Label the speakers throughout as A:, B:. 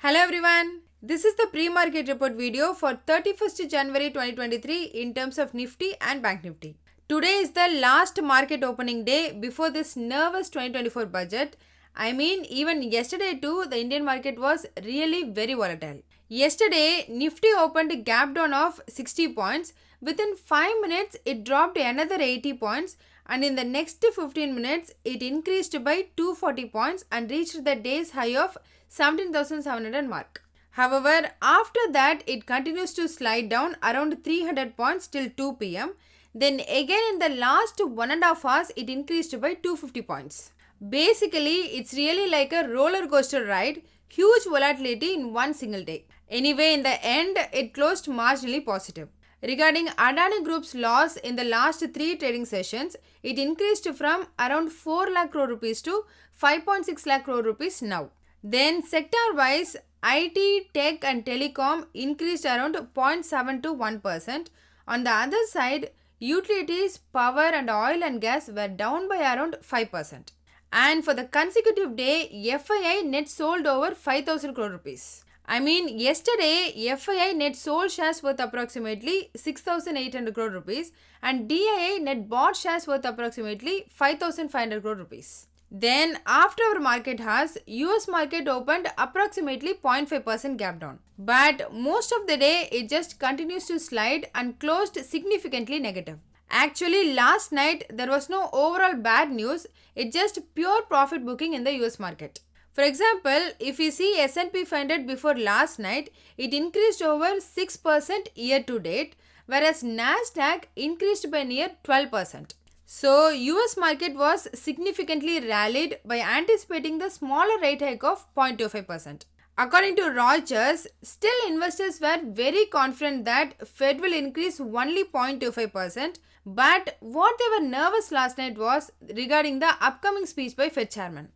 A: Hello everyone. This is the pre-market report video for 31st January 2023 in terms of Nifty and Bank Nifty. Today is the last market opening day before this nervous 2024 budget. Even yesterday too, the Indian market was really very volatile. Yesterday, Nifty opened a gap down of 60 points. Within 5 minutes, it dropped another 80 points, and in the next 15 minutes, it increased by 240 points and reached the day's high of 17,700 mark. However, after that, it continues to slide down around 300 points till 2 pm. Then again in the last 1.5 hours, it increased by 250 points. Basically, it's really like a roller coaster ride, huge volatility in one single day. Anyway, in the end, it closed marginally positive. Regarding Adani Group's loss in the last 3 trading sessions, it increased from around 4 lakh crore rupees to 5.6 lakh crore rupees now. Then sector-wise, IT, tech and telecom increased around 0.7 to 1%. On the other side, utilities, power and oil and gas were down by around 5%. And for the consecutive day, FII net sold over 5,000 crore rupees. Yesterday, FII net sold shares worth approximately 6,800 crore rupees and DII net bought shares worth approximately 5,500 crore rupees. Then, after our market hours, US market opened approximately 0.5% gap down. But most of the day, it just continues to slide and closed significantly negative. Actually, last night, there was no overall bad news. It's just pure profit booking in the US market. For example, if we see S&P 500 before last night, it increased over 6% year to date, whereas Nasdaq increased by near 12%. So, US market was significantly rallied by anticipating the smaller rate hike of 0.25%. According to Reuters, still investors were very confident that Fed will increase only 0.25%, but what they were nervous last night was regarding the upcoming speech by Fed chairman.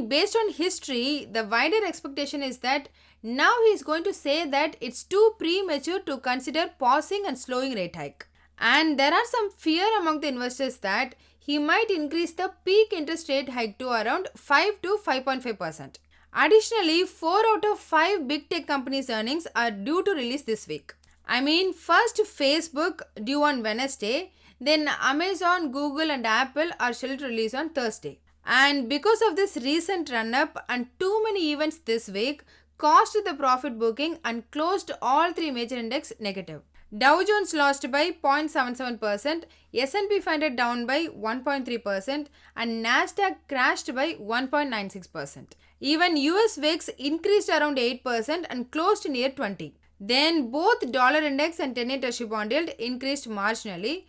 A: Based on history, the wider expectation is that now he is going to say that it's too premature to consider pausing and slowing rate hike. And there are some fear among the investors that he might increase the peak interest rate hike to around 5 to 5.5%. Additionally, 4 out of 5 big tech companies' earnings are due to release this week. First Facebook due on Wednesday, then Amazon, Google and Apple are scheduled to release on Thursday. And because of this recent run-up and too many events this week, caused the profit booking and closed all 3 major index negative. Dow Jones lost by 0.77%, S&P 500 down by 1.3% and Nasdaq crashed by 1.96%. Even US VIX increased around 8% and closed near 20. Then both dollar index and 10-year treasury bond yield increased marginally.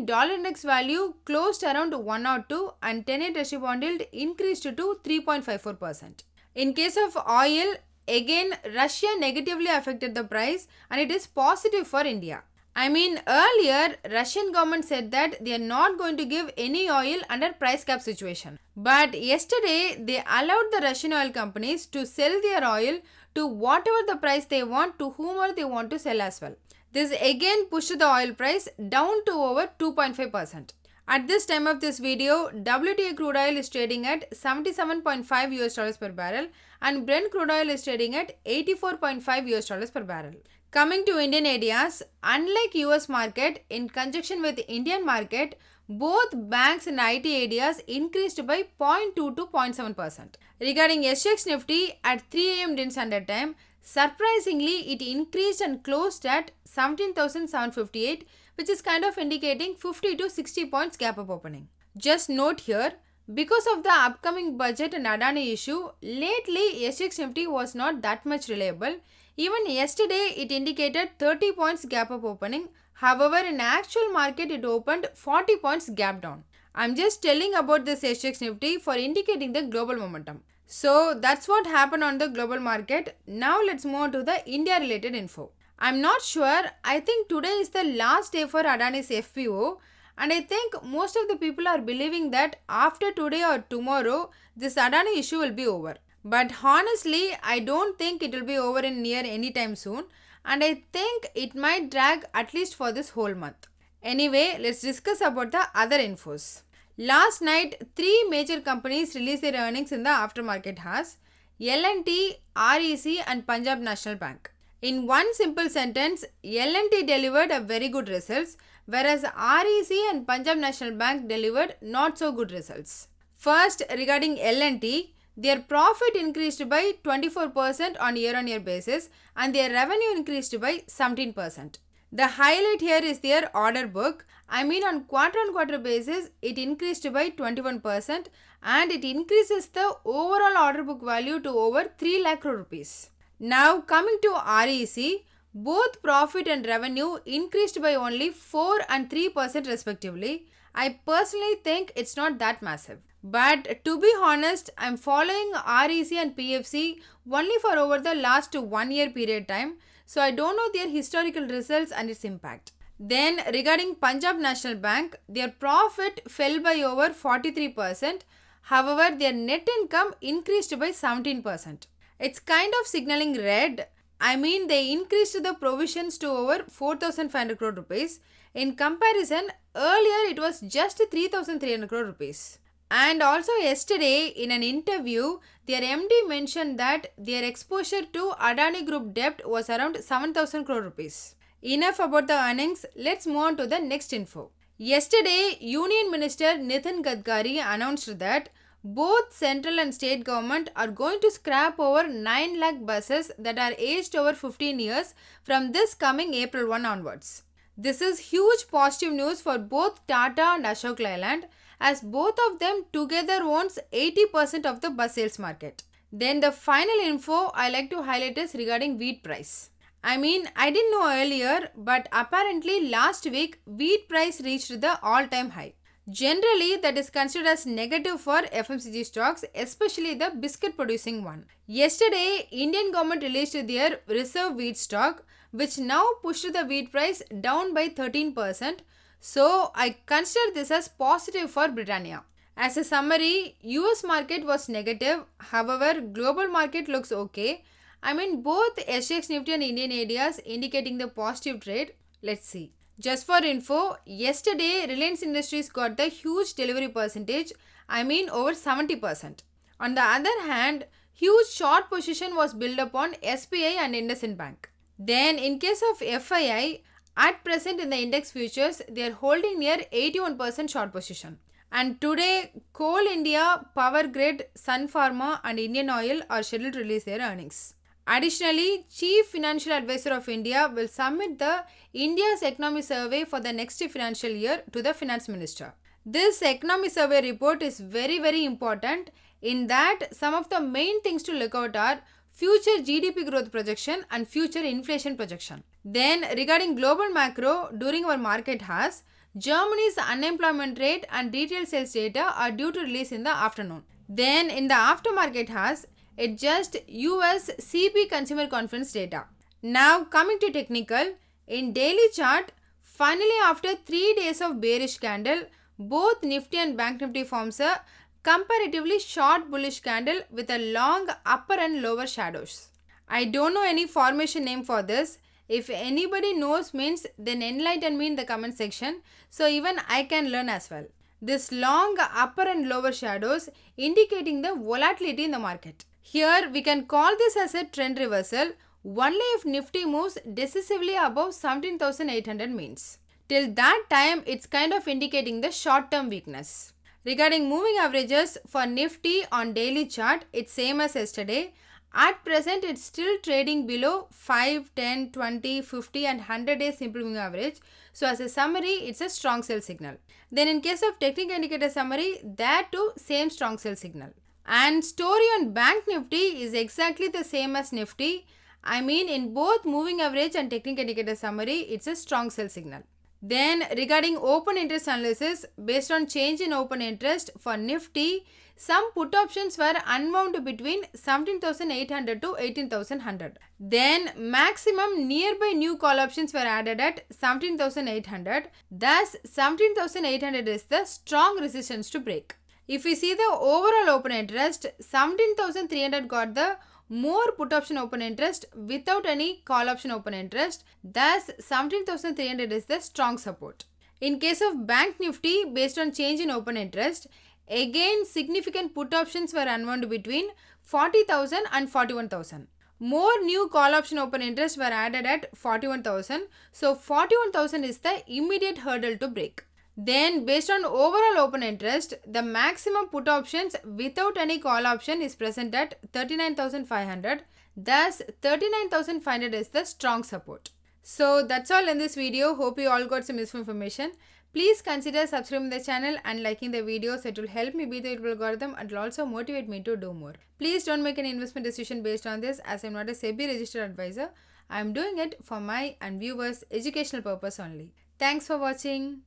A: Dollar index value closed around 102 and 10-year treasury bond yield increased to 3.54%. In case of oil, again, Russia negatively affected the price and it is positive for India. Earlier, Russian government said that they are not going to give any oil under price cap situation. But yesterday, they allowed the Russian oil companies to sell their oil to whatever the price they want to whomever they want to sell as well. This again pushed the oil price down to over 2.5%. At this time of this video, WTI crude oil is trading at $77.5 per barrel and Brent crude oil is trading at $84.5 per barrel. Coming to Indian areas, unlike US market, in conjunction with Indian market, both banks and IT areas increased by 0.2 to 0.7%. Regarding SGX Nifty at 3 am Indian Standard Time, surprisingly, it increased and closed at 17,758, which is kind of indicating 50 to 60 points gap up opening. Just note here, because of the upcoming budget and Adani issue, lately SGX Nifty was not that much reliable. Even yesterday, it indicated 30 points gap up opening. However, in actual market, it opened 40 points gap down. I'm just telling about this SGX Nifty for indicating the global momentum. So, that's what happened on the global market. Now, let's move on to the India related info. I'm not sure. I think today is the last day for Adani's FPO. And I think most of the people are believing that after today or tomorrow, this Adani issue will be over. But honestly, I don't think it will be over in near any time soon. And I think it might drag at least for this whole month. Anyway, let's discuss about the other infos. Last night, 3 major companies released their earnings in the aftermarket hours. L&T, REC and Punjab National Bank. In one simple sentence, L&T delivered a very good results, whereas REC and Punjab National Bank delivered not so good results. First, regarding L&T, their profit increased by 24% on year-on-year basis and their revenue increased by 17%. The highlight here is their order book. On quarter-on-quarter basis, it increased by 21% and it increases the overall order book value to over 3 lakh crore rupees. Now coming to REC, both profit and revenue increased by only 4 and 3% respectively. I personally think it's not that massive. But to be honest, I'm following REC and PFC only for over the last 1 year period time. So I don't know their historical results and its impact. Then regarding Punjab National Bank, their profit fell by over 43%. However, their net income increased by 17%. It's kind of signaling red. They increased the provisions to over 4,500 crore rupees. In comparison, earlier it was just 3,300 crore rupees. And also yesterday in an interview, their MD mentioned that their exposure to Adani Group debt was around 7,000 crore rupees. Enough about the earnings, let's move on to the next info. Yesterday, Union Minister Nitin Gadkari announced that both central and state government are going to scrap over 9 lakh buses that are aged over 15 years from this coming April 1 onwards. This is huge positive news for both Tata and Ashok Leyland, as both of them together owns 80% of the bus sales market. Then the final info I like to highlight is regarding wheat price. I didn't know earlier, but apparently last week wheat price reached the all-time high. Generally, that is considered as negative for FMCG stocks, especially the biscuit producing one. Yesterday, Indian government released their reserve wheat stock, which now pushed the wheat price down by 13%. So, I consider this as positive for Britannia. As a summary, US market was negative. However, global market looks okay. Both SGX Nifty and Indian ADRs indicating the positive trade. Let's see. Just for info, yesterday Reliance Industries got the huge delivery percentage. Over 70%. On the other hand, huge short position was built upon SBI and IndusInd Bank. Then in case of FII, at present in the index futures, they are holding near 81% short position. And today, Coal India, Power Grid, Sun Pharma and Indian Oil are scheduled to release their earnings. Additionally, Chief Financial Advisor of India will submit the India's Economy Survey for the next financial year to the Finance Minister. This Economy Survey report is very, very important in that some of the main things to look out are future GDP growth projection and future inflation projection. Then regarding global macro, during our market hours, Germany's unemployment rate and retail sales data are due to release in the afternoon. Then in the aftermarket hours, it's just US CP consumer confidence data. Now coming to technical, in daily chart, finally after 3 days of bearish candle, both Nifty and Bank Nifty forms a comparatively short bullish candle with a long upper and lower shadows. I don't know any formation name for this. If anybody knows means then enlighten me in the comment section so even I can learn as well. This long upper and lower shadows indicating the volatility in the market. Here we can call this as a trend reversal only if Nifty moves decisively above 17,800 means. Till that time it's kind of indicating the short term weakness. Regarding moving averages for Nifty on daily chart, it's same as yesterday. At present, it's still trading below 5, 10, 20, 50 and 100 days simple moving average. So as a summary, it's a strong sell signal. Then in case of technical indicator summary, that too same strong sell signal. And story on Bank Nifty is exactly the same as Nifty. In both moving average and technical indicator summary, it's a strong sell signal. Then regarding open interest analysis, based on change in open interest for Nifty, some put options were unwound between 17,800 to 18,100. Then maximum nearby new call options were added at 17,800. Thus 17,800 is the strong resistance to break. If we see the overall open interest, 17,300 got the more put option open interest without any call option open interest. Thus 17,300 is the strong support. In case of Bank Nifty, based on change in open interest, again significant put options were unwound between 40,000 and 41,000. More new call option open interest were added at 41,000. So 41,000 is the immediate hurdle to break. Then based on overall open interest, the maximum put options without any call option is present at 39,500. Thus 39,500 is the strong support. So that's all in this video. Hope you all got some useful information. Please consider subscribing the channel and liking the video, so it will help me beat the YouTube algorithm and will also motivate me to do more. Please don't make an investment decision based on this, as I am not a SEBI registered advisor. I am doing it for my and viewers' educational purpose only. Thanks for watching.